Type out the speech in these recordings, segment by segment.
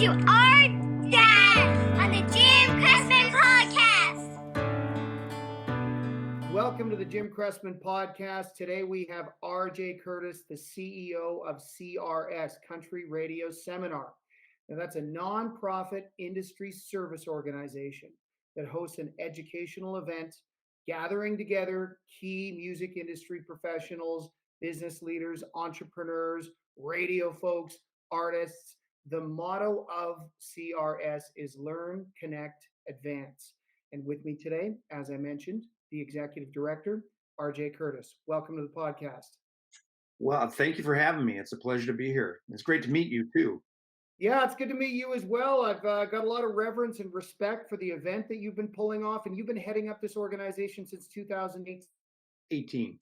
to our dad on the Jim Cressman podcast. Welcome to the Jim Cressman podcast. Today we have RJ Curtis, the CEO of CRS, Country Radio Seminar. Now that's a nonprofit industry service organization that hosts an educational event gathering together key music industry professionals, business leaders, entrepreneurs, radio folks, artists. The motto of CRS is Learn, Connect, Advance. And with me today, as I mentioned, the Executive Director, RJ Curtis. Welcome to the podcast. Well, thank you for having me. It's a pleasure to be here. It's great to meet you too. Yeah, it's good to meet you as well. I've got a lot of reverence and respect for the event that you've been pulling off, and you've been heading up this organization since 2018.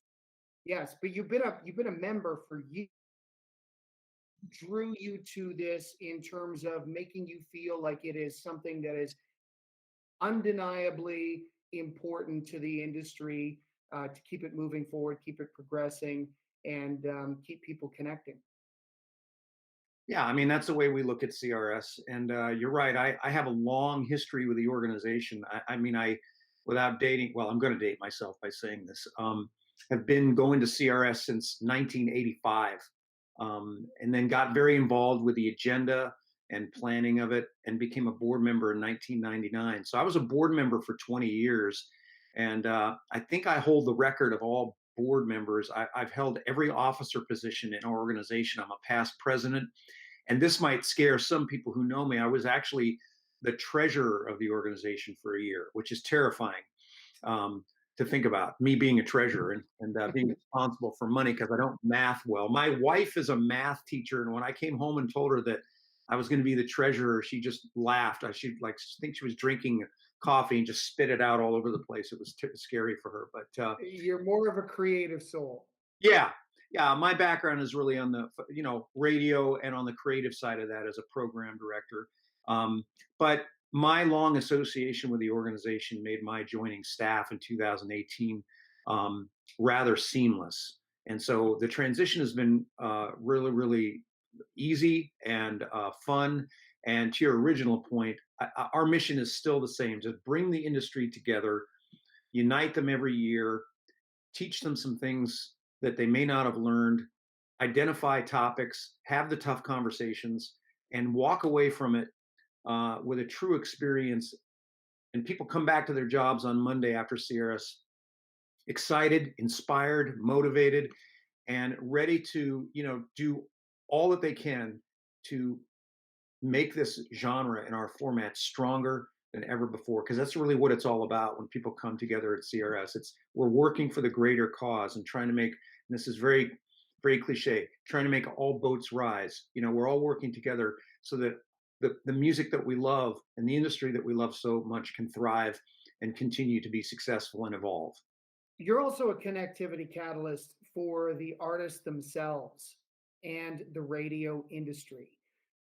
Yes, but you've been a member for years. Drew you to this in terms of making you feel like it is something that is undeniably important to the industry, to keep it moving forward, keep it progressing, and keep people connecting. Yeah, I mean, that's the way we look at CRS. And you're right. I have a long history with the organization. Without dating, well, I'm going to date myself by saying this, have been going to CRS since 1985. And then got very involved with the agenda and planning of it and became a board member in 1999. So I was a board member for 20 years. And I think I hold the record of all board members. I've held every officer position in our organization. I'm a past president. And this might scare some people who know me. I was actually the treasurer of the organization for a year, which is terrifying. To think about me being a treasurer and being responsible for money because I don't math well. My wife is a math teacher, and when I came home and told her that I was going to be the treasurer, she just laughed. I should think she was drinking coffee and just spit it out all over the place. It was scary for her. But you're more of a creative soul. Yeah. My background is really on the radio and on the creative side of that as a program director. But my long association with the organization made my joining staff in 2018 rather seamless. And so the transition has been really, really easy and fun. And to your original point, our mission is still the same: to bring the industry together, unite them every year, teach them some things that they may not have learned, identify topics, have the tough conversations, and walk away from it with a true experience. And people come back to their jobs on Monday after CRS excited, inspired, motivated, and ready to do all that they can to make this genre and our format stronger than ever before, because that's really what it's all about when people come together at CRS. We're working for the greater cause and trying to make, and this is very, very cliche, trying to make all boats rise. We're all working together so that the music that we love and the industry that we love so much can thrive and continue to be successful and evolve. You're also a connectivity catalyst for the artists themselves and the radio industry.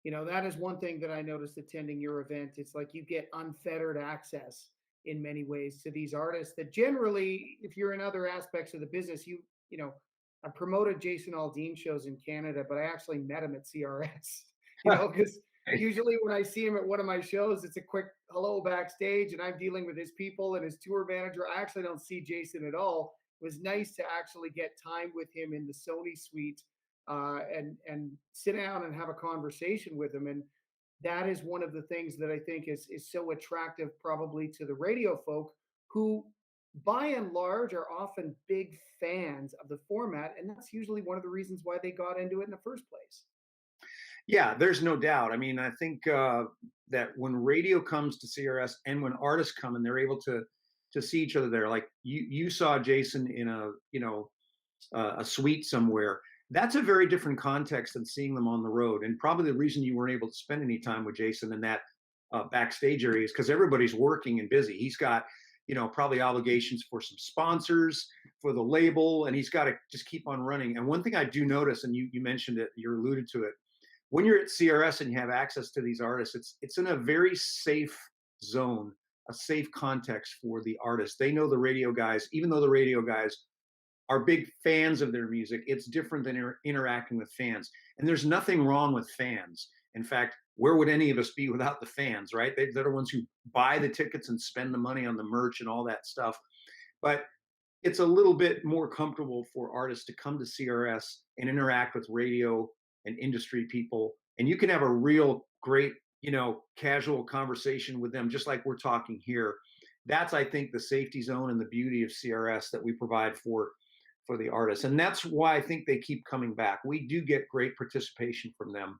That is one thing that I noticed attending your event. It's like you get unfettered access in many ways to these artists that generally, if you're in other aspects of the business, I promoted Jason Aldean shows in Canada, but I actually met him at CRS, because usually when I see him at one of my shows, it's a quick hello backstage and I'm dealing with his people and his tour manager. I actually don't see Jason at all. It was nice to actually get time with him in the Sony suite and sit down and have a conversation with him. And that is one of the things that I think is so attractive probably to the radio folk who by and large are often big fans of the format. And that's usually one of the reasons why they got into it in the first place. Yeah, there's no doubt. I mean, I think that when radio comes to CRS and when artists come and they're able to see each other there, like you saw Jason in a suite somewhere, that's a very different context than seeing them on the road. And probably the reason you weren't able to spend any time with Jason in that backstage area is because everybody's working and busy. He's got probably obligations for some sponsors, for the label, and he's got to just keep on running. And one thing I do notice, and you mentioned it, you alluded to it, when you're at CRS and you have access to these artists, it's in a very safe zone, a safe context for the artists. They know the radio guys, even though the radio guys are big fans of their music, it's different than interacting with fans. And there's nothing wrong with fans. In fact, where would any of us be without the fans, right? They're the ones who buy the tickets and spend the money on the merch and all that stuff. But it's a little bit more comfortable for artists to come to CRS and interact with radio and industry people. And you can have a real great, casual conversation with them, just like we're talking here. That's, I think, the safety zone and the beauty of CRS that we provide for the artists. And that's why I think they keep coming back. We do get great participation from them.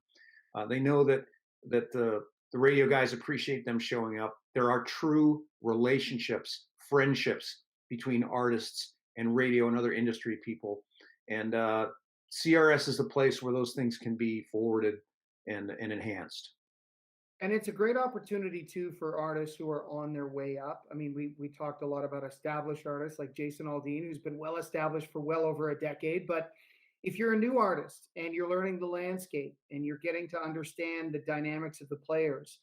They know that the radio guys appreciate them showing up. There are true relationships, friendships between artists and radio and other industry people. And CRS is the place where those things can be forwarded and enhanced. And it's a great opportunity too for artists who are on their way up. I mean, we talked a lot about established artists like Jason Aldean, who's been well established for well over a decade. But if you're a new artist and you're learning the landscape and you're getting to understand the dynamics of the players,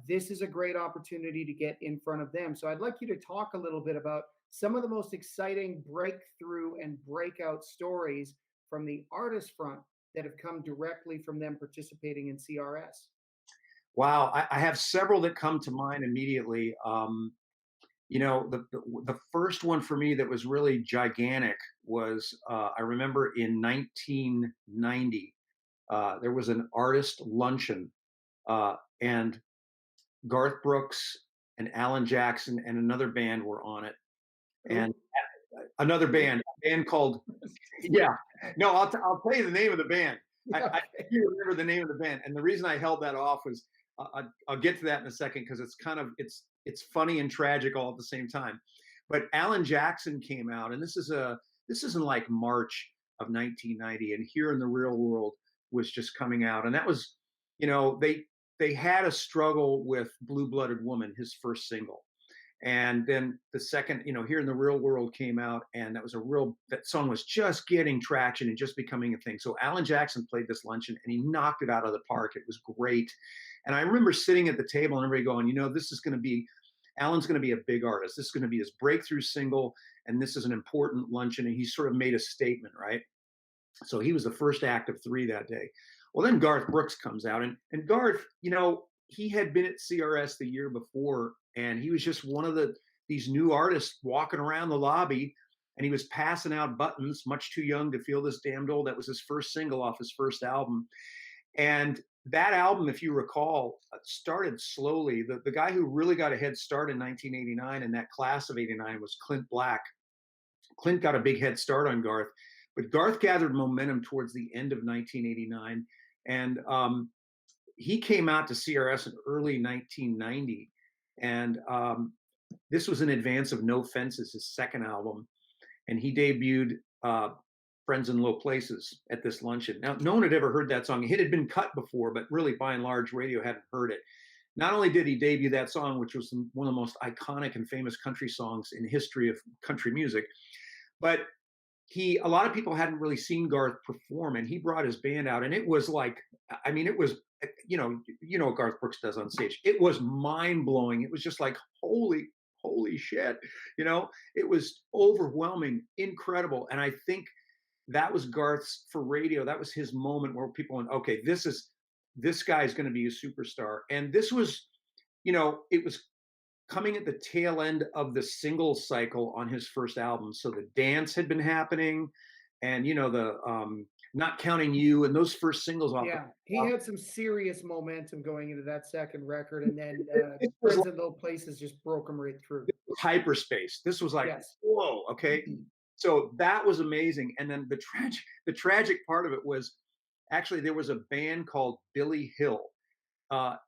this is a great opportunity to get in front of them. So I'd like you to talk a little bit about some of the most exciting breakthrough and breakout stories from the artist front that have come directly from them participating in CRS. Wow, I have several that come to mind immediately. The first one for me that was really gigantic was I remember in 1990 there was an artist luncheon, and Garth Brooks and Alan Jackson and another band were on it, and another band, a band called I'll tell you the name of the band. I do remember the name of the band, and the reason I held that off was I'll get to that in a second because it's funny and tragic all at the same time. But Alan Jackson came out, and this is in like March of 1990, and Here in the Real World was just coming out, and that was, they had a struggle with Blue Blooded Woman, his first single. And then the second, Here in the Real World came out, and that song was just getting traction and just becoming a thing. So Alan Jackson played this luncheon and he knocked it out of the park. It was great. And I remember sitting at the table and everybody going, this is going to be, Alan's going to be a big artist. This is going to be his breakthrough single. And this is an important luncheon. And he sort of made a statement, right? So he was the first act of three that day. Well, then Garth Brooks comes out, and Garth, he had been at CRS the year before, and he was just one of these new artists walking around the lobby, and he was passing out buttons, Much Too Young to Feel This Damned Old. That was his first single off his first album. And that album, if you recall, started slowly. The guy who really got a head start in 1989 in that class of 89 was Clint Black. Clint got a big head start on Garth, but Garth gathered momentum towards the end of 1989. And he came out to CRS in early 1990. And this was in advance of No Fences, his second album. And he debuted Friends in Low Places at this luncheon. Now, no one had ever heard that song. It had been cut before, but really, by and large, radio hadn't heard it. Not only did he debut that song, which was one of the most iconic and famous country songs in the history of country music, but a lot of people hadn't really seen Garth perform, and he brought his band out, and it was like, it was, what Garth Brooks does on stage. It was mind blowing. It was just like, holy shit. It was overwhelming, incredible. And I think that was Garth's, for radio, that was his moment where people went, okay, this guy is going to be a superstar. And this was, it was coming at the tail end of the single cycle on his first album. So the dance had been happening, and the Not Counting You, and those first singles off. Yeah, he had some serious momentum going into that second record, and then Friends in Low Places just broke him right through. Hyperspace. This was like, whoa, okay. So that was amazing. And then the tragic part of it was, actually there was a band called Billy Hill.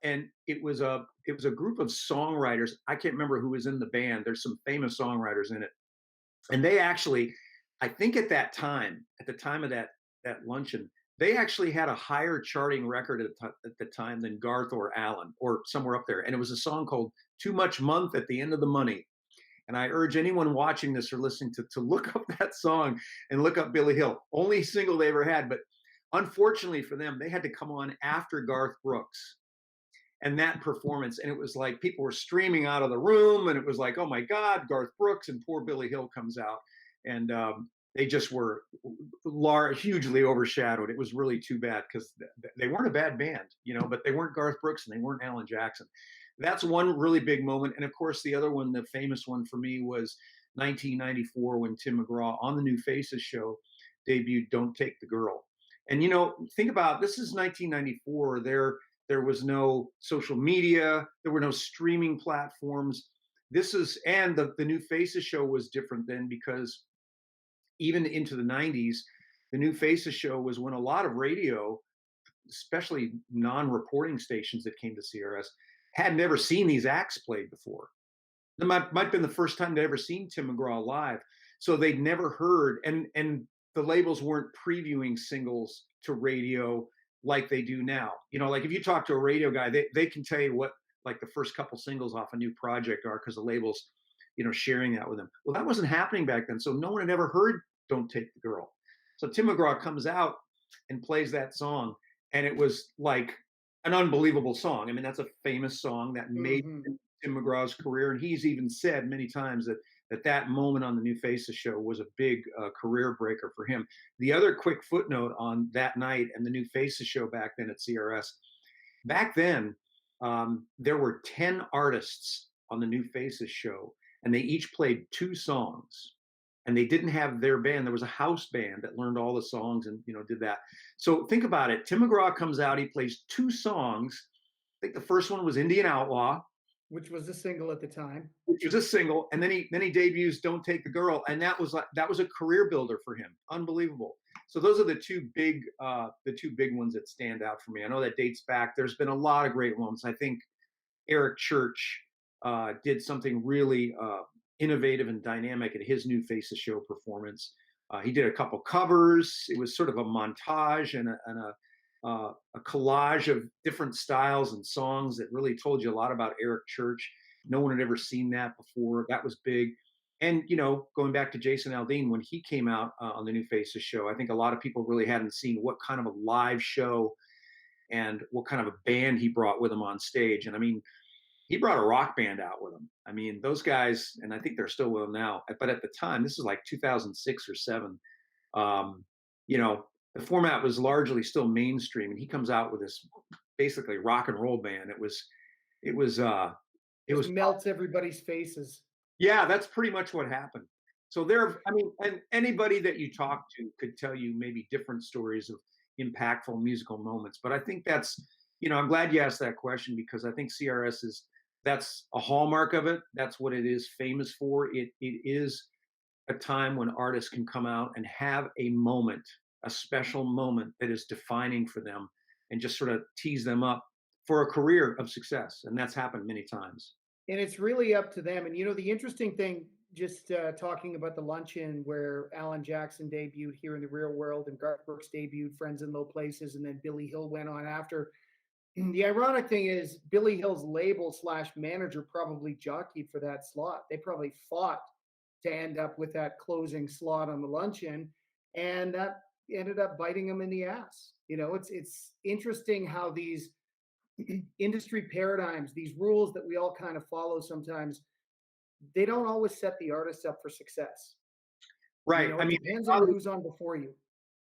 And it was a group of songwriters. I can't remember who was in the band. There's some famous songwriters in it. And they actually, I think at the time of that luncheon, they actually had a higher charting record at the time than Garth or Alan, or somewhere up there. And it was a song called Too Much Month at the End of the Money. And I urge anyone watching this or listening to look up that song and look up Billy Hill. Only single they ever had. But unfortunately for them, they had to come on after Garth Brooks and that performance. And it was like people were streaming out of the room, and it was like, oh my God, Garth Brooks, and poor Billy Hill comes out. And they just were hugely overshadowed. It was really too bad because they weren't a bad band, but they weren't Garth Brooks and they weren't Alan Jackson. That's one really big moment. And of course, the other one, the famous one for me, was 1994 when Tim McGraw on the New Faces show debuted "Don't Take the Girl." And think about, this is 1994. There was no social media. There were no streaming platforms. And the New Faces show was different then, because even into the 90s, the New Faces show was when a lot of radio, especially non-reporting stations that came to CRS, had never seen these acts played before. It might have been the first time they'd ever seen Tim McGraw live. So they'd never heard, and the labels weren't previewing singles to radio like they do now. Like if you talk to a radio guy, they can tell you what like the first couple singles off a new project are, because the label's, sharing that with them. Well, that wasn't happening back then. So no one had ever heard "Don't Take the Girl." So Tim McGraw comes out and plays that song, and it was like an unbelievable song. I mean, that's a famous song that made Tim McGraw's career. And he's even said many times that moment on the New Faces show was a big career breaker for him. The other quick footnote on that night and the New Faces show back then at CRS, back then, there were 10 artists on the New Faces show, and they each played 2 songs. And they didn't have their band. There was a house band that learned all the songs and did that. So think about it. Tim McGraw comes out, he plays 2 songs. I think the first one was "Indian Outlaw," which was a single at the time. Which was a single, and then he debuts "Don't Take the Girl," and that was a career builder for him. Unbelievable. So those are the two big ones that stand out for me. I know that dates back. There's been a lot of great ones. I think Eric Church did something really innovative and dynamic at his New Faces show performance. He did a couple covers. It was sort of a montage and a collage of different styles and songs that really told you a lot about Eric Church. No one had ever seen that before. That was big. And, going back to Jason Aldean, when he came out on the New Faces show, I think a lot of people really hadn't seen what kind of a live show and what kind of a band he brought with him on stage. And I mean, he brought a rock band out with him. I mean, those guys, and I think they're still with him now, but at the time, this is like 2006 or 7, the format was largely still mainstream, and he comes out with this basically rock and roll band. It melts everybody's faces. Yeah, that's pretty much what happened. So and anybody that you talk to could tell you maybe different stories of impactful musical moments. But I think that's, I'm glad you asked that question, because I think CRS that's a hallmark of it. That's what it is famous for. It is a time when artists can come out and have a moment, a special moment that is defining for them, and just sort of tease them up for a career of success. And that's happened many times. And it's really up to them. And the interesting thing, just talking about the luncheon where Alan Jackson debuted "Here in the Real World" and Garth Brooks debuted "Friends in Low Places," and then Billy Hill went on after. The ironic thing is Billy Hill's label / manager probably jockeyed for that slot. They probably fought to end up with that closing slot on the luncheon, and that ended up biting them in the ass. It's interesting how these industry paradigms, these rules that we all kind of follow sometimes, they don't always set the artists up for success. Right. It depends on who's on before you.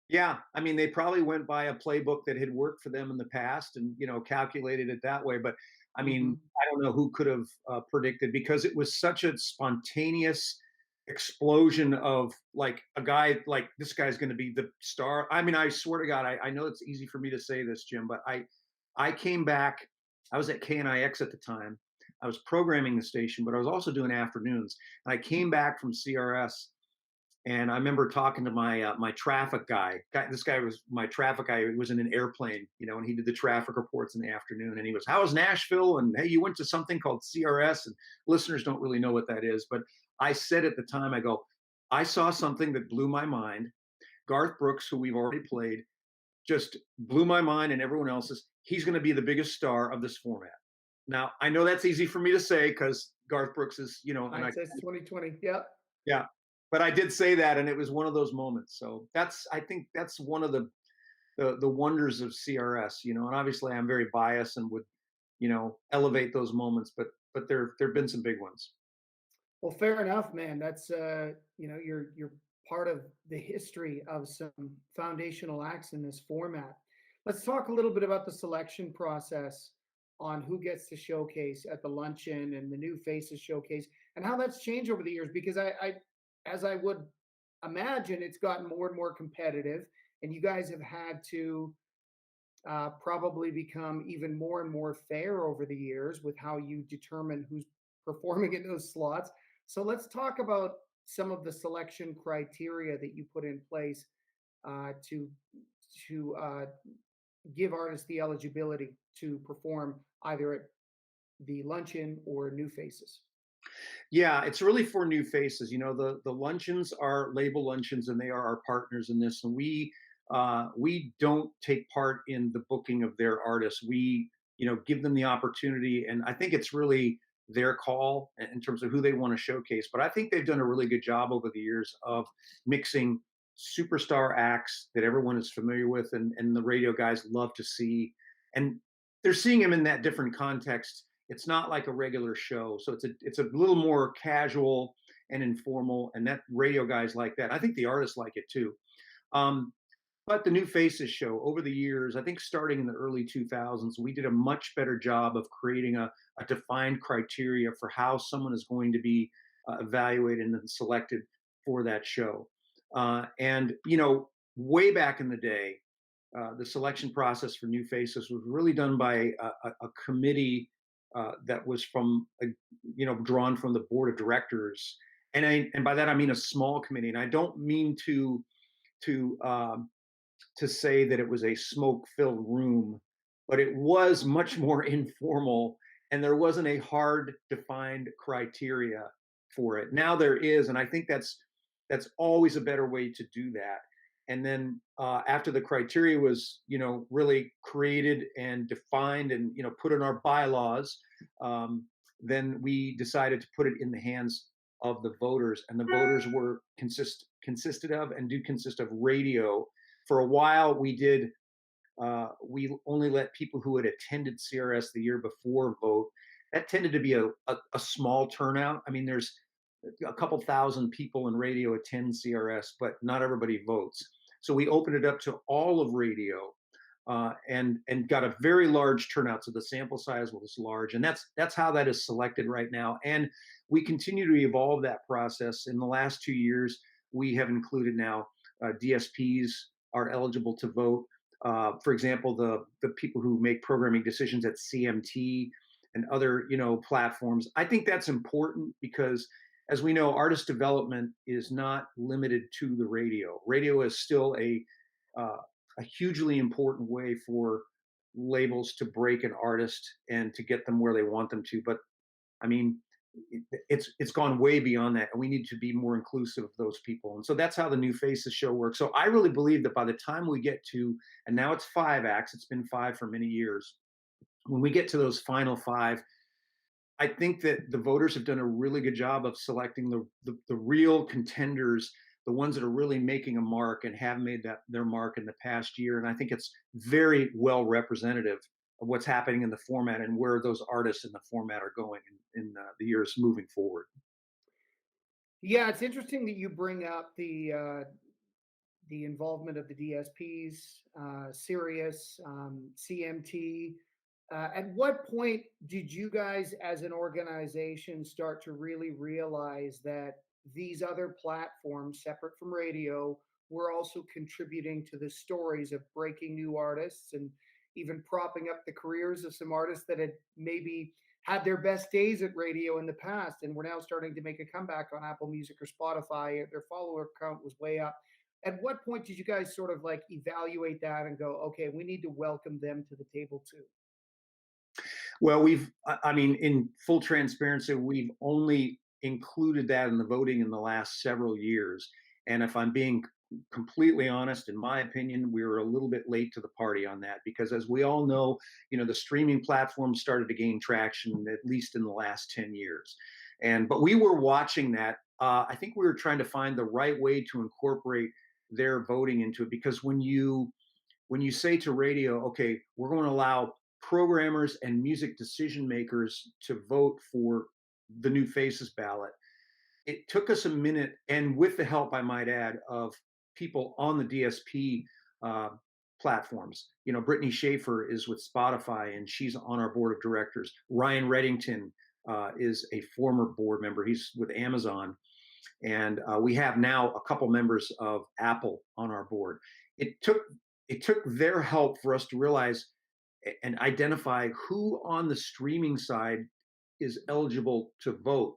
Yeah. I mean, they probably went by a playbook that had worked for them in the past and, calculated it that way. But I mean, I don't know who could have predicted, because it was such a spontaneous explosion of like a guy like this guy's going to be the star. I mean, I swear to God, I know it's easy for me to say this, Jim, but I came back. I was at KNIX at the time. I was programming the station, but I was also doing afternoons. And I came back from CRS, and I remember talking to my traffic guy. This guy was my traffic guy. He was in an airplane, and he did the traffic reports in the afternoon. And he was, "How was Nashville?" And, "Hey, you went to something called CRS." And listeners don't really know what that is, but I said at the time, I go, "I saw something that blew my mind. Garth Brooks, who we've already played, just blew my mind, and everyone else's. He's going to be the biggest star of this format." Now, I know that's easy for me to say because Garth Brooks is, and it's 2020. Yeah. Yeah. But I did say that, and it was one of those moments. So I think that's one of the wonders of CRS, and obviously I'm very biased and would, elevate those moments, but there've been some big ones. Well, fair enough, man. That's you're part of the history of some foundational acts in this format. Let's talk a little bit about the selection process on who gets to showcase at the luncheon and the new faces showcase and how that's changed over the years. Because as I would imagine, it's gotten more and more competitive, and you guys have had to probably become even more and more fair over the years with how you determine who's performing in those slots. So let's talk about some of the selection criteria that you put in place to give artists the eligibility to perform either at the luncheon or new faces. Yeah, it's really for new faces. You know, the luncheons are label luncheons, and they are our partners in this. And we don't take part in the booking of their artists. We, you know, give them the opportunity, and I think it's really their call in terms of who they want to showcase. But I think they've done a really good job over the years of mixing superstar acts that everyone is familiar with, and the radio guys love to see, and they're seeing them in that different context. It's not like a regular show, so it's a little more casual and informal, and that radio guys like that. I think the artists like it too. Um, but the New Faces show over the years, I think starting in the early 2000s, we did a much better job of creating a defined criteria for how someone is going to be evaluated and selected for that show. And you know, way back in the day, the selection process for New Faces was really done by a committee that was from, you know, drawn from the board of directors, and by that I mean a small committee, and I don't mean to to say that it was a smoke-filled room, but it was much more informal, and there wasn't a hard defined criteria for it. Now there is, and I think that's always a better way to do that. And then after the criteria was, you know, really created and defined and, you know, put in our bylaws, then we decided to put it in the hands of the voters, and the voters were consisted of and do consist of radio. For a while, we only let people who had attended CRS the year before vote. That tended to be a small turnout. I mean, there's a couple thousand people in radio attend CRS, but not everybody votes. So we opened it up to all of radio, and got a very large turnout. So the sample size was large, and that's how that is selected right now. And we continue to evolve that process. In the last 2 years, we have included now DSPs are eligible to vote. For example, the people who make programming decisions at CMT and other, you know, platforms. I think that's important because, as we know, artist development is not limited to the radio. Radio is still a hugely important way for labels to break an artist and to get them where they want them to. But I mean, it's gone way beyond that, and we need to be more inclusive of those people. And so that's how the New Faces show works. So I really believe that by the time we get to, and now it's 5 acts, it's been 5 for many years. When we get to those final 5, I think that the voters have done a really good job of selecting the real contenders, the ones that are really making a mark and have made that their mark in the past year. And I think it's very well representative of what's happening in the format and where those artists in the format are going in the years moving forward. Yeah, it's interesting that you bring up the involvement of the DSPs, Sirius, CMT. At what point did you guys, as an organization, start to really realize that these other platforms, separate from radio, were also contributing to the stories of breaking new artists and even propping up the careers of some artists that had maybe had their best days at radio in the past and were now starting to make a comeback on Apple Music or Spotify? Their follower count was way up. At what point did you guys sort of like evaluate that and go, okay, we need to welcome them to the table too? Well, I mean, in full transparency, we've only included that in the voting in the last several years. And if I'm being completely honest, in my opinion, we were a little bit late to the party on that because, as we all know, you know, the streaming platforms started to gain traction at least in the last 10 years. But we were watching that. I think we were trying to find the right way to incorporate their voting into it, because when you say to radio, okay, we're going to allow programmers and music decision makers to vote for the New Faces ballot, it took us a minute, and with the help, I might add, of people on the DSP uh, platforms. You know, Brittany Schaefer is with Spotify, and she's on our board of directors. Ryan Reddington is a former board member. He's with Amazon, and we have now a couple members of Apple on our board. It took it took their help for us to realize and identify who on the streaming side is eligible to vote.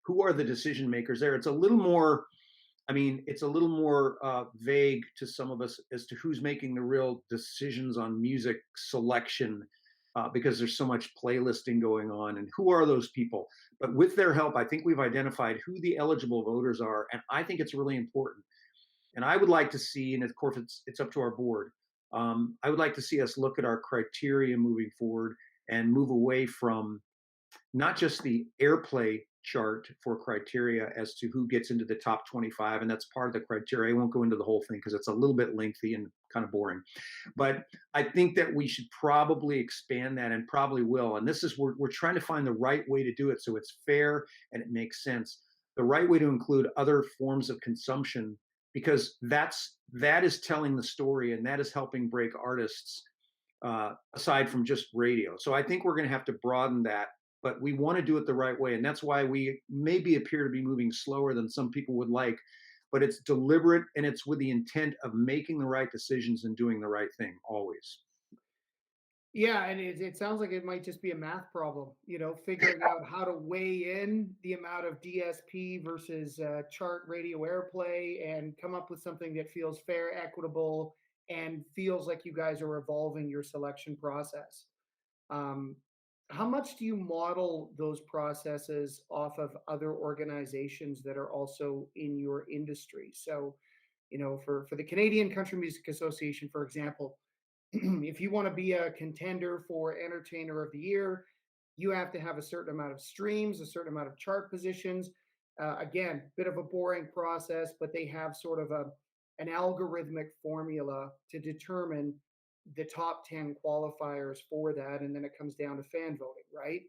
Who are the decision makers there? It's a little more, I mean, it's a little more vague to some of us as to who's making the real decisions on music selection, because there's so much playlisting going on, and who are those people? But with their help, I think we've identified who the eligible voters are, and I think it's really important. And I would like to see, and of course it's up to our board. I would like to see us look at our criteria moving forward and move away from not just the airplay chart for criteria as to who gets into the top 25, and that's part of the criteria. I won't go into the whole thing because it's a little bit lengthy and kind of boring. But I think that we should probably expand that, and probably will. And this is, we're trying to find the right way to do it so it's fair and it makes sense. The right way to include other forms of consumption, because that is telling the story, and that is helping break artists aside from just radio. So I think we're going to have to broaden that, but we want to do it the right way. And that's why we maybe appear to be moving slower than some people would like, but it's deliberate, and it's with the intent of making the right decisions and doing the right thing always. Yeah, and it sounds like it might just be a math problem, figuring out how to weigh in the amount of DSP versus chart radio airplay and come up with something that feels fair, equitable, and feels like you guys are evolving your selection process. Um, how much do you model those processes off of other organizations that are also in your industry? So, for the Canadian Country Music Association, for example, if you want to be a contender for Entertainer of the Year, you have to have a certain amount of streams, a certain amount of chart positions. Again, bit of a boring process, but they have sort of an algorithmic formula to determine the top 10 qualifiers for that, and then it comes down to fan voting, right?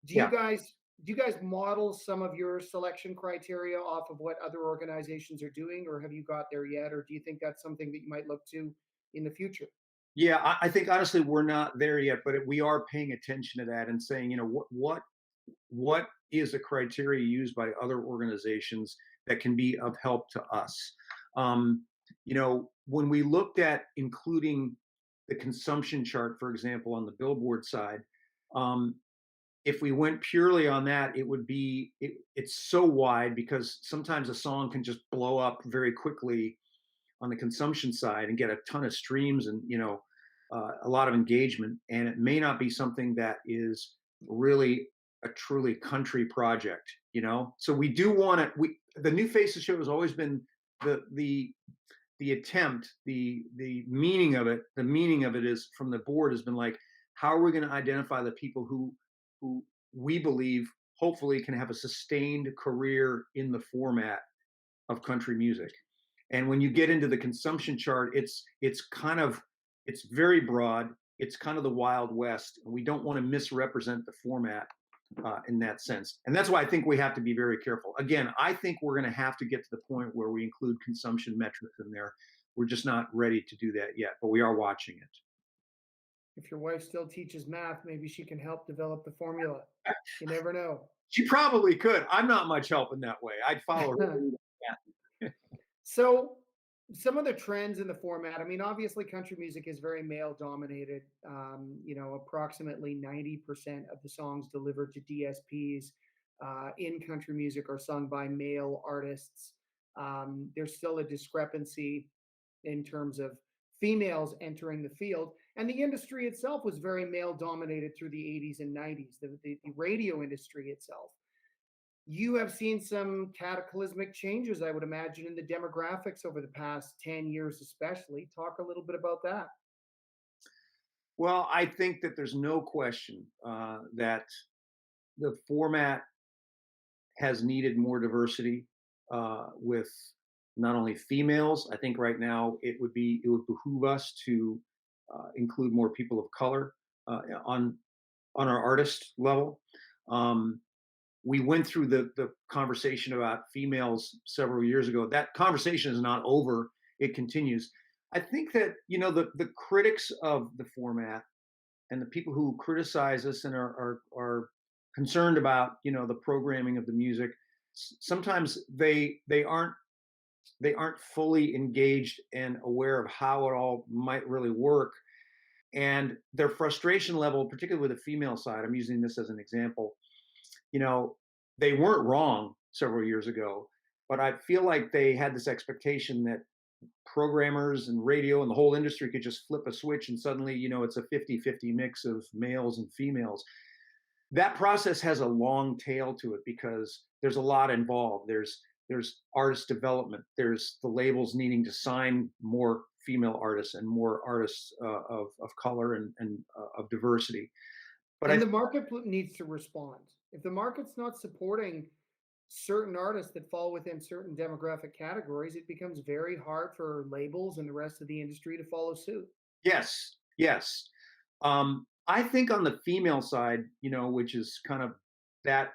Do you Yeah. guys do you guys model some of your selection criteria off of what other organizations are doing, or have you got there yet, or do you think that's something that you might look to in the future? Yeah, I think honestly we're not there yet, but we are paying attention to that and saying, what is a criteria used by other organizations that can be of help to us? When we looked at including the consumption chart, for example, on the Billboard side, um, if we went purely on that, it's so wide because sometimes a song can just blow up very quickly on the consumption side and get a ton of streams and a lot of engagement, and it may not be something that is really a truly country project. So we do want to. The New Faces show has always been the attempt, the meaning of it. The meaning of it is from the board has been like, how are we going to identify the people who we believe hopefully can have a sustained career in the format of country music. And when you get into the consumption chart, it's very broad. It's kind of the Wild West. And we don't want to misrepresent the format in that sense. And that's why I think we have to be very careful. Again, I think we're going to have to get to the point where we include consumption metrics in there. We're just not ready to do that yet, but we are watching it. If your wife still teaches math, maybe she can help develop the formula. You never know. She probably could. I'm not much help in that way. I'd follow her. So, some of the trends in the format, I mean, obviously, country music is very male dominated. Approximately 90% of the songs delivered to DSPs in country music are sung by male artists. There's still a discrepancy in terms of females entering the field. And the industry itself was very male dominated through the 80s and 90s, the radio industry itself. You have seen some cataclysmic changes, I would imagine, in the demographics over the past 10 years, especially. Talk a little bit about that. Well, I think that there's no question that the format has needed more diversity with not only females. I think right now it would behoove us to include more people of color on our artist level. we went through the conversation about females several years ago. That conversation is not over; it continues. I think that the critics of the format and the people who criticize us and are concerned about the programming of the music, sometimes they aren't fully engaged and aware of how it all might really work, and their frustration level, particularly with the female side, I'm using this as an example, you know they weren't wrong several years ago, but I feel like they had this expectation that programmers and radio and the whole industry could just flip a switch and suddenly it's a 50-50 mix of males and females. That process has a long tail to it because there's a lot involved. There's artist development. There's the labels needing to sign more female artists and more artists of color and of diversity. But And the market needs to respond. If the market's not supporting certain artists that fall within certain demographic categories, it becomes very hard for labels and the rest of the industry to follow suit. yes, yes. I think on the female side, which is kind of that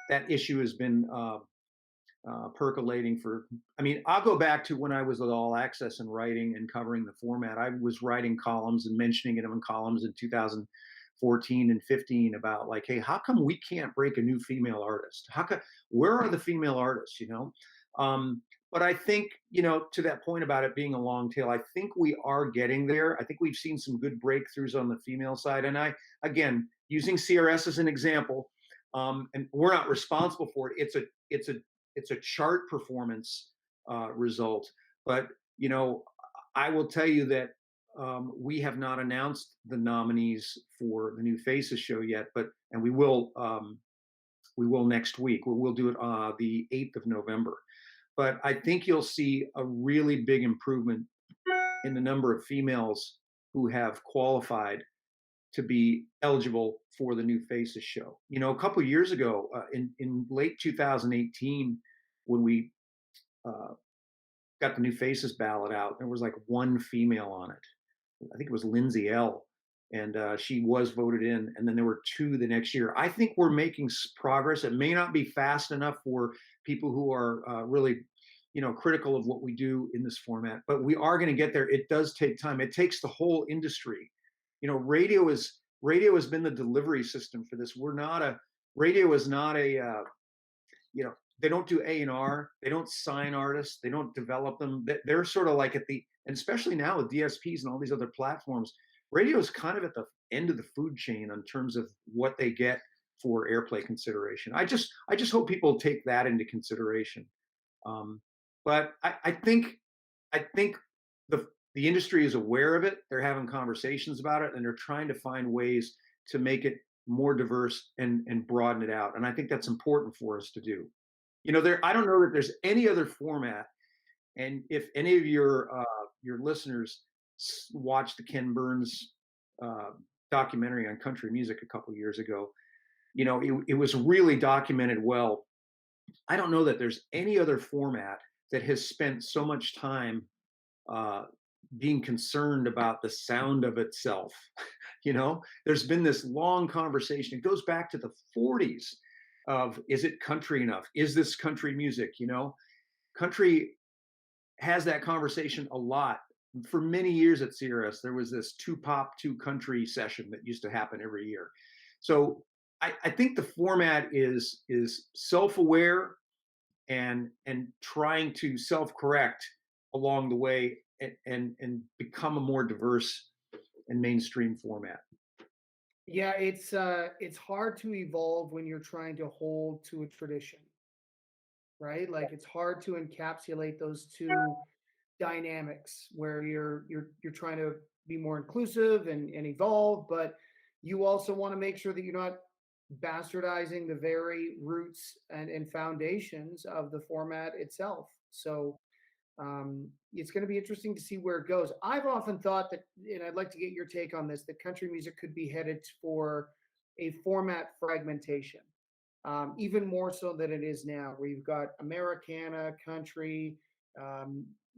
that issue has been percolating for. I mean, I'll go back to when I was at All Access and writing and covering the format. I was writing columns and mentioning it in columns in 2014 and 15 about like, hey, how come we can't break a new female artist? Where are the female artists? But I think to that point about it being a long tail, I think we are getting there. I think we've seen some good breakthroughs on the female side, and again, using CRS as an example, and we're not responsible for it. It's a chart performance result, but I will tell you that we have not announced the nominees for the New Faces show yet, and we will next week. We'll do it the 8th of November. But I think you'll see a really big improvement in the number of females who have qualified to be eligible for the New Faces show. A couple of years ago, in late 2018, when we got the New Faces ballot out, there was like one female on it. I think it was Lindsay L. And she was voted in, and then there were two the next year. I think we're making progress. It may not be fast enough for people who are really, critical of what we do in this format, but we are going to get there. It does take time. It takes the whole industry. Radio has been the delivery system for this. Radio is not a, they don't do A&R. They don't sign artists. They don't develop them. They're sort of like and especially now with DSPs and all these other platforms, radio is kind of at the end of the food chain in terms of what they get for airplay consideration. I just hope people take that into consideration. But I think the industry is aware of it. They're having conversations about it, and they're trying to find ways to make it more diverse and broaden it out. And I think that's important for us to do. I don't know that there's any other format. And if any of your listeners watched the Ken Burns documentary on country music a couple of years ago, it was really documented well. I don't know that there's any other format that has spent so much time being concerned about the sound of itself. There's been this long conversation. It goes back to the 40s of, is it country enough? Is this country music? Country has that conversation a lot. For many years at CRS, there was this 2 pop, 2 country session that used to happen every year. So I think the format is self-aware and trying to self-correct along the way and become a more diverse and mainstream format. Yeah, it's hard to evolve when you're trying to hold to a tradition, right? Like it's hard to encapsulate those two dynamics where you're trying to be more inclusive and evolve, but you also want to make sure that you're not bastardizing the very roots and foundations of the format itself. So it's going to be interesting to see where it goes. I've often thought that, and I'd like to get your take on this, that country music could be headed for a format fragmentation, even more so than it is now, where you've got Americana, country,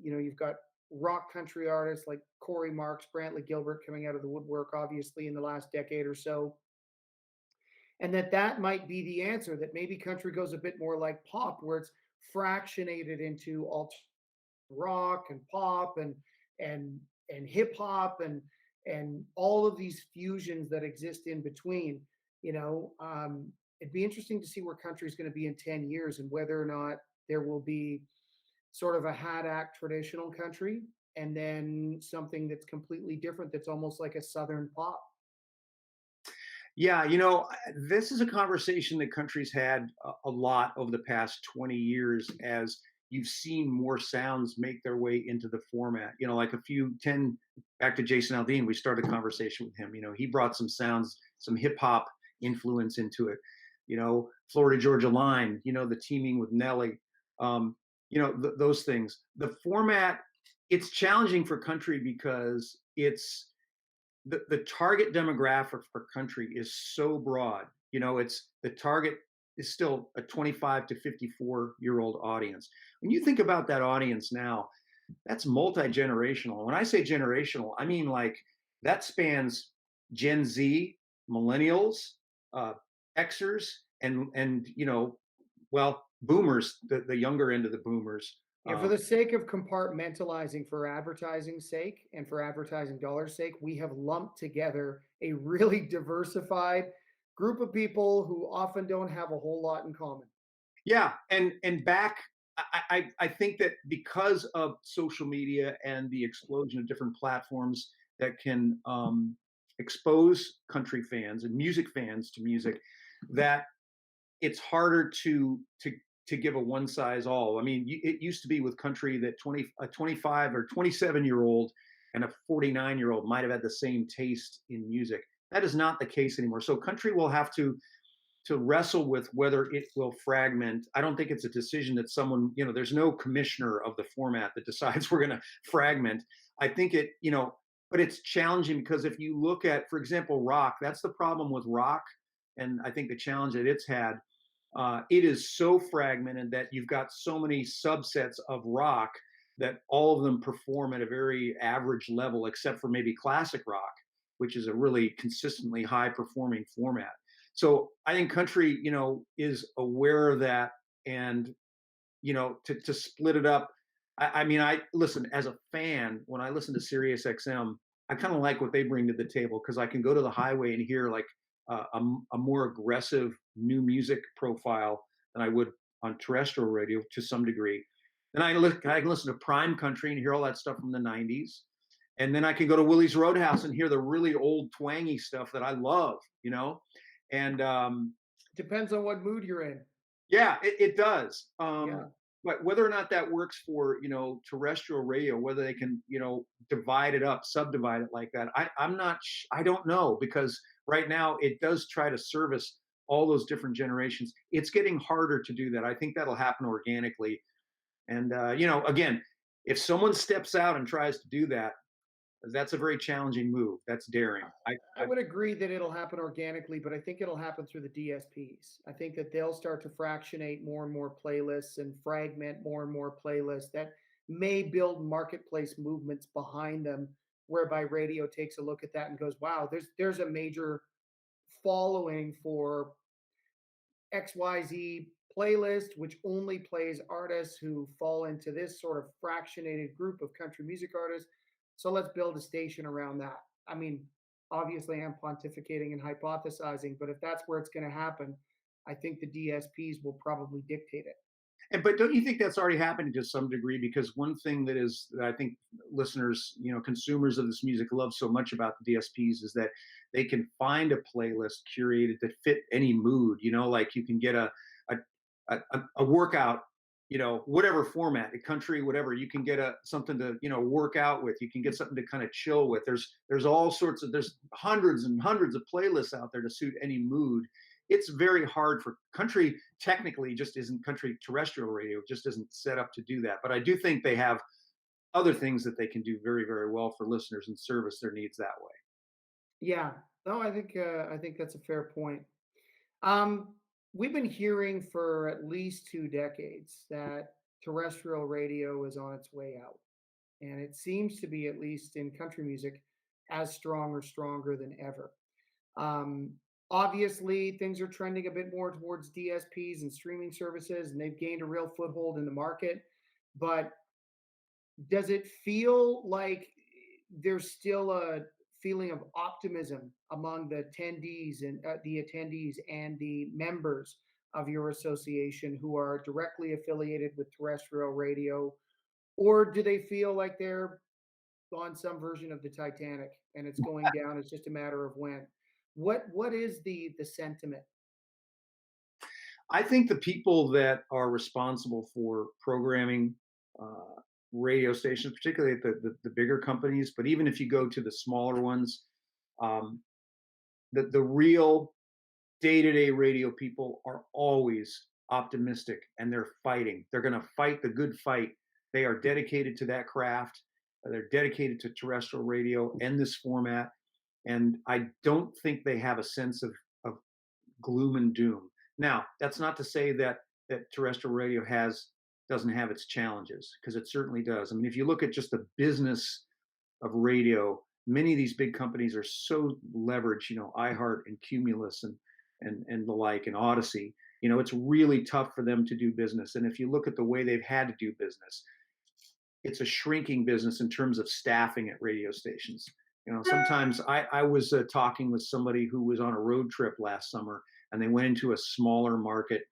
you've got rock country artists like Corey Marks, Brantley Gilbert coming out of the woodwork, obviously, in the last decade or so. and that might be the answer, that maybe country goes a bit more like pop, where it's fractionated into alt rock and pop and hip hop and all of these fusions that exist in between. It'd be interesting to see where country is going to be in 10 years, and whether or not there will be sort of a hat act traditional country, and then something that's completely different, that's almost like a southern pop. Yeah, this is a conversation that country's had a lot over the past 20 years as you've seen more sounds make their way into the format. Like a few 10 back to Jason Aldean, we started a conversation with him. He brought some sounds, some hip hop influence into it. Florida Georgia Line, the teaming with Nelly, those things. The format, it's challenging for country because the target demographic for country is so broad. It's the target is still a 25 to 54-year-old audience. When you think about that audience now, that's multi-generational. When I say generational, I mean like that spans Gen Z, millennials, Xers, and well, boomers, the younger end of the boomers. And for the sake of compartmentalizing, for advertising sake and for advertising dollars sake, we have lumped together a really diversified group of people who often don't have a whole lot in common. Yeah, and back, I think that because of social media and the explosion of different platforms that can expose country fans and music fans to music, that it's harder to give a one size all. I mean, it used to be with country that a 25 or 27-year-old and a 49-year-old might have had the same taste in music. That is not the case anymore. So country will have to wrestle with whether it will fragment. I don't think it's a decision that someone, there's no commissioner of the format that decides we're going to fragment. I think but it's challenging because if you look at, for example, rock, that's the problem with rock. And I think the challenge that it's had, it is so fragmented that you've got so many subsets of rock that all of them perform at a very average level, except for maybe classic rock, which is a really consistently high performing format. So I think country, is aware of that, and to split it up. I mean, I listen as a fan when I listen to Sirius XM. I kind of like what they bring to the table because I can go to the highway and hear like a more aggressive new music profile than I would on terrestrial radio to some degree. Then I can listen to Prime Country and hear all that stuff from the 90s. And then I can go to Willie's Roadhouse and hear the really old twangy stuff that I love, And Depends on what mood you're in. yeah, it does. Yeah. But whether or not that works for terrestrial radio, whether they can divide it up, subdivide it like that, I'm not. I don't know, because right now it does try to service all those different generations. It's getting harder to do that. I think that'll happen organically. And again, if someone steps out and tries to do that, that's a very challenging move. That's daring. I would agree that it'll happen organically, but I think it'll happen through the DSPs. I think that they'll start to fractionate more and more playlists and fragment more and more playlists that may build marketplace movements behind them, whereby radio takes a look at that and goes, wow, there's a major following for XYZ playlist, which only plays artists who fall into this sort of fractionated group of country music artists. So let's build a station around that. I mean, obviously I'm pontificating and hypothesizing, but if that's where it's going to happen, I think the DSPs will probably dictate it. But don't you think that's already happening to some degree? Because one thing that I think listeners, consumers of this music love so much about the DSPs is that they can find a playlist curated to fit any mood. Like you can get a workout, whatever format, a country, whatever. You can get something to work out with. You can get something to kind of chill with. There's all sorts of there's hundreds and hundreds of playlists out there to suit any mood. It's very hard for country. Technically, just isn't country terrestrial radio. Just isn't set up to do that. But I do think they have other things that they can do very, very well for listeners and service their needs that way. Yeah, no, I think that's a fair point. We've been hearing for at least 2 decades that terrestrial radio is on its way out, and it seems to be, at least in country music, as strong or stronger than ever. Um, Obviously, things are trending a bit more towards DSPs and streaming services, and they've gained a real foothold in the market. But does it feel like there's still a feeling of optimism among the attendees and the members of your association who are directly affiliated with terrestrial radio, or do they feel like they're on some version of the Titanic and it's going down? It's just a matter of when. What is the sentiment? I think the people that are responsible for programming radio stations, particularly at the bigger companies, but even if you go to the smaller ones, um, the real day-to-day radio people are always optimistic, and they're fighting. They're going to fight the good fight. They are dedicated to that craft. They're dedicated to terrestrial radio and this format. And I don't think they have a sense of gloom and doom. Now, that's not to say that terrestrial radio doesn't have its challenges, because it certainly does. I mean, if you look at just the business of radio, many of these big companies are so leveraged, iHeart and Cumulus and the like, and Odyssey. It's really tough for them to do business. And if you look at the way they've had to do business, it's a shrinking business in terms of staffing at radio stations. Sometimes I was talking with somebody who was on a road trip last summer, and they went into a smaller market,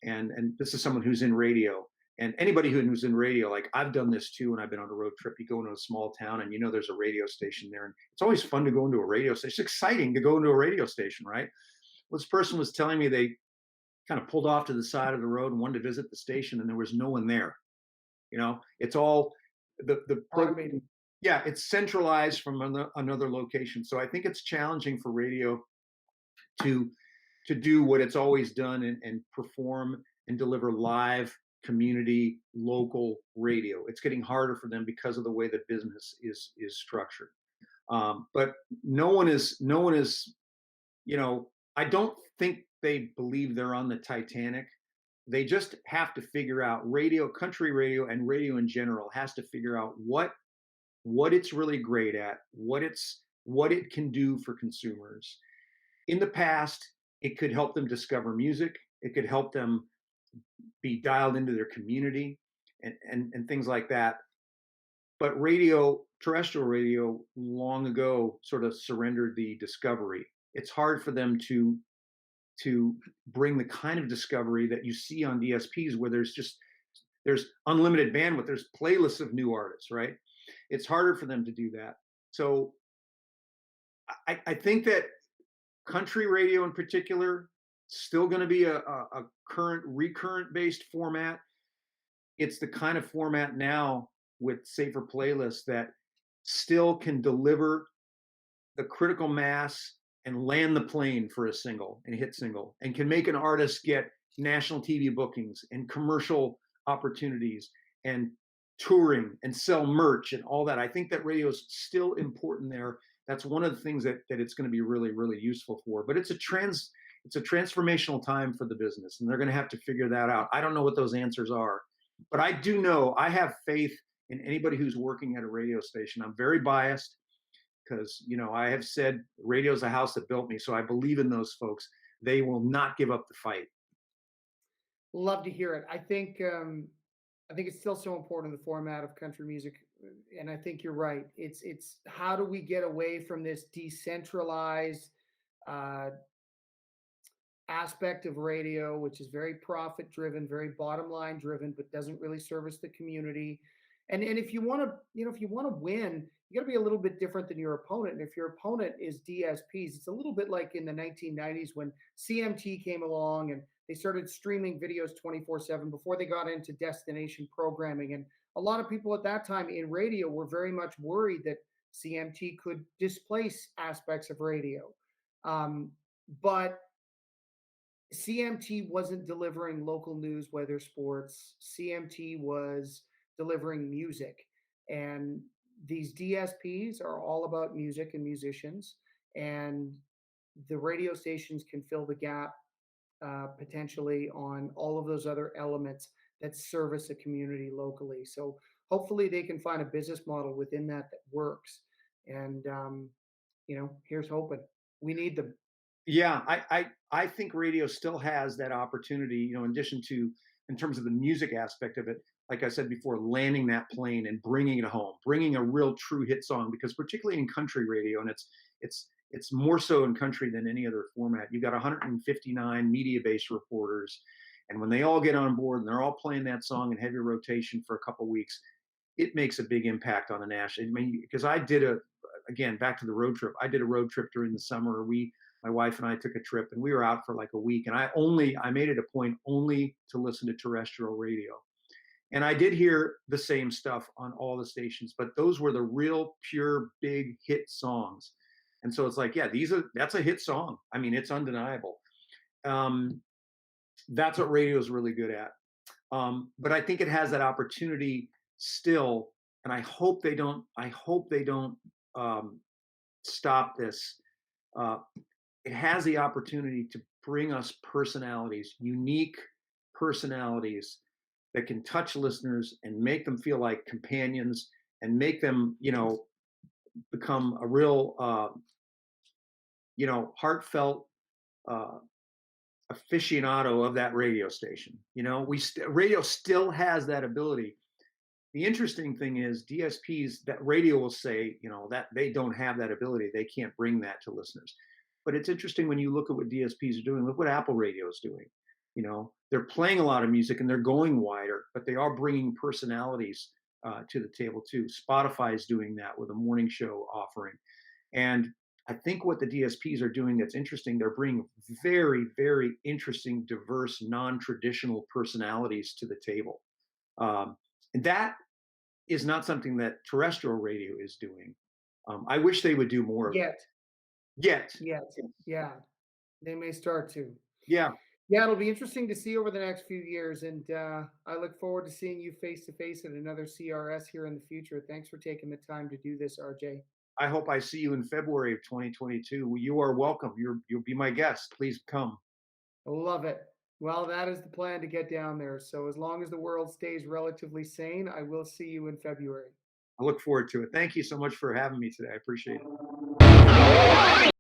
and this is someone who's in radio. And anybody who's in radio, like I've done this too, and I've been on a road trip. You go into a small town, and there's a radio station there, and it's always fun to go into a radio station. It's exciting to go into a radio station, right? Well, this person was telling me they kind of pulled off to the side of the road and wanted to visit the station, and there was no one there. It's all the program. Yeah, it's centralized from another location. So I think it's challenging for radio to do what it's always done, and perform and deliver live community local radio. It's getting harder for them because of the way the business is structured. But no one is. I don't think they believe they're on the Titanic. They just have to figure out country radio, and radio in general has to figure out what it's really great at, what it can do for consumers. In the past, it could help them discover music. It could help them be dialed into their community, and things like that. But terrestrial radio, long ago sort of surrendered the discovery. It's hard for them to bring the kind of discovery that you see on DSPs, where there's unlimited bandwidth, there's playlists of new artists, right? It's harder for them to do that. So I think that country radio in particular, still going to be a recurrent based format. It's the kind of format now with safer playlists that still can deliver the critical mass and land the plane for a hit single, and can make an artist get national TV bookings and commercial opportunities and touring and sell merch and all that. I think that radio is still important there. That's one of the things that it's going to be really, really useful for. But it's a transformational time for the business, and they're going to have to figure that out. I don't know what those answers are, but I do know I have faith in anybody who's working at a radio station. I'm very biased, because I have said radio's a house that built me, so I believe in those folks. They will not give up the fight. Love to hear it. I think it's still so important in the format of country music, and I think you're right. It's how do we get away from this decentralized uh, aspect of radio, which is very profit driven, very bottom line driven, but doesn't really service the community. And if you want to, if you want to win, you got to be a little bit different than your opponent. And if your opponent is DSPs, it's a little bit like in the 1990s when CMT came along and they started streaming videos 24/7 before they got into destination programming. And a lot of people at that time in radio were very much worried that CMT could displace aspects of radio. But CMT wasn't delivering local news, weather, sports. CMT was delivering music. And these DSPs are all about music and musicians. And the radio stations can fill the gap potentially on all of those other elements that service a community locally. So hopefully they can find a business model within that works. And, here's hoping. We need them. Yeah, I think radio still has that opportunity, in addition to in terms of the music aspect of it, like I said before, landing that plane and bringing it home, bringing a real true hit song, because particularly in country radio, and it's more so in country than any other format. You've got 159 media-based reporters, and when they all get on board and they're all playing that song in heavy rotation for a couple weeks, it makes a big impact on the national. I mean, because again, back to the road trip. I did a road trip during the summer. My wife and I took a trip, and we were out for like a week. And I made it a point only to listen to terrestrial radio. And I did hear the same stuff on all the stations, but those were the real pure big hit songs. And so it's like, yeah, that's a hit song. I mean, it's undeniable. That's what radio is really good at. But I think it has that opportunity still, and I hope they don't stop this. It has the opportunity to bring us personalities, unique personalities that can touch listeners and make them feel like companions and make them, become a real, heartfelt aficionado of that radio station. Radio still has that ability. The interesting thing is DSPs, that radio will say, that they don't have that ability. They can't bring that to listeners. But it's interesting when you look at what DSPs are doing. Look what Apple Radio is doing. They're playing a lot of music and they're going wider, but they are bringing personalities to the table too. Spotify is doing that with a morning show offering. And I think what the DSPs are doing that's interesting, they're bringing very, very interesting, diverse, non-traditional personalities to the table. And that is not something that terrestrial radio is doing. I wish they would do more of it. Yet. Yeah. They may start to. Yeah. Yeah, it'll be interesting to see over the next few years. And I look forward to seeing you face to face at another CRS here in the future. Thanks for taking the time to do this, RJ. I hope I see you in February of 2022. You are welcome. You'll be my guest. Please come. I love it. Well, that is the plan to get down there. So as long as the world stays relatively sane, I will see you in February. I look forward to it. Thank you so much for having me today. I appreciate it.